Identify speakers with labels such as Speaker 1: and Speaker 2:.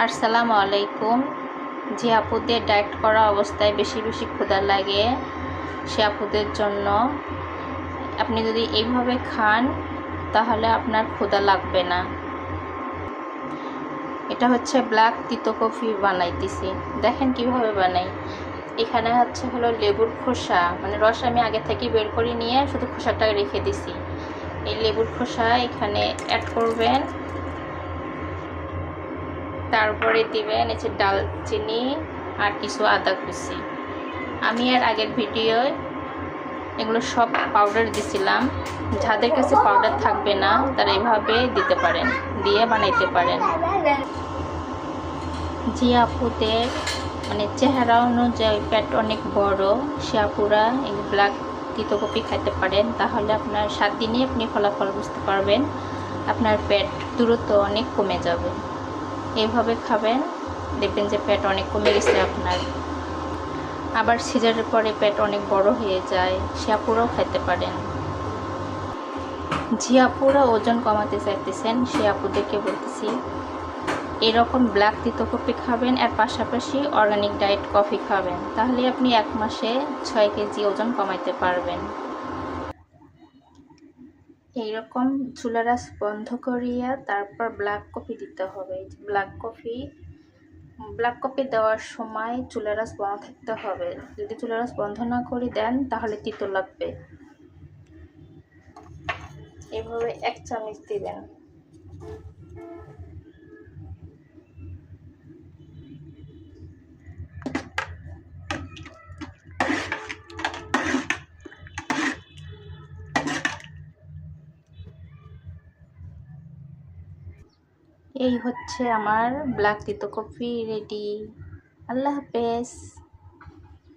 Speaker 1: আসসালামু আলাইকুম। যে আপুদের ডায়েট করা অবস্থায় বেশি বেশি ক্ষুধা লাগে, সে আপুদের জন্য আপনি যদি এইভাবে খান তাহলে আপনার ক্ষুধা লাগবে না। এটা হচ্ছে ব্ল্যাক তিতো কফি বানাইতেছি, দেখেন কিভাবে বানাই। এখানে হলো লেবুর খোসা, মানে রস আমি আগে থেকে বের করে নিয়ে শুধু খোসাটা রেখে দিছি। এই লেবুর খোসা এখানে অ্যাড করবেন, তারপরে দিবেন এই ডালচিনি আর কিছু আদা কুচি। আমি এর আগের ভিডিওয় এগুলো সব পাউডার দিছিলাম। যাদের কাছে পাউডার থাকবে না তারা এভাবে দিতে পারেন, দিয়ে বানাইতে পারেন। যে আপুদের মানে চেহারা অনুযায়ী পেট অনেক বড়, সে আপুরা এই ব্ল্যাক তিতো কফি খাইতে পারেন। তাহলে আপনার 7 দিনে আপনি ফলাফল বুঝতে পারবেন, আপনার পেট দ্রুত অনেক কমে যাবে। এইভাবে খাবেন, দেখবেন যে পেট অনেক কমে গেছে আপনার। আবার সিজারের পরে পেট অনেক বড় হয়ে যায়, সে আপুরাও খেতে পারেন। যে আপুরা ওজন কমাতে চাইতেছেন সে আপুদেরকে বলতেছি, এরকম ব্ল্যাক তিতো কফি খাবেন, এর পাশাপাশি অর্গানিক ডায়েট কফি খাবেন, তাহলে আপনি 1 মাসে 6 কেজি ওজন কমাইতে পারবেন। এইরকম চুলার আঁচ বন্ধ করিয়া তারপর ব্ল্যাক কফি দিতে হবে। ব্ল্যাক কফি দেওয়ার সময় চুলার আঁচ বন্ধ থাকতে হবে। যদি চুলার আঁচ বন্ধ না করে দেন তাহলে তিতো লাগবে। এভাবে 1 চামচ দিবেন। এই হচ্ছে আমার ব্ল্যাক তিতো কফি রেডি। আল্লাহ হাফেজ।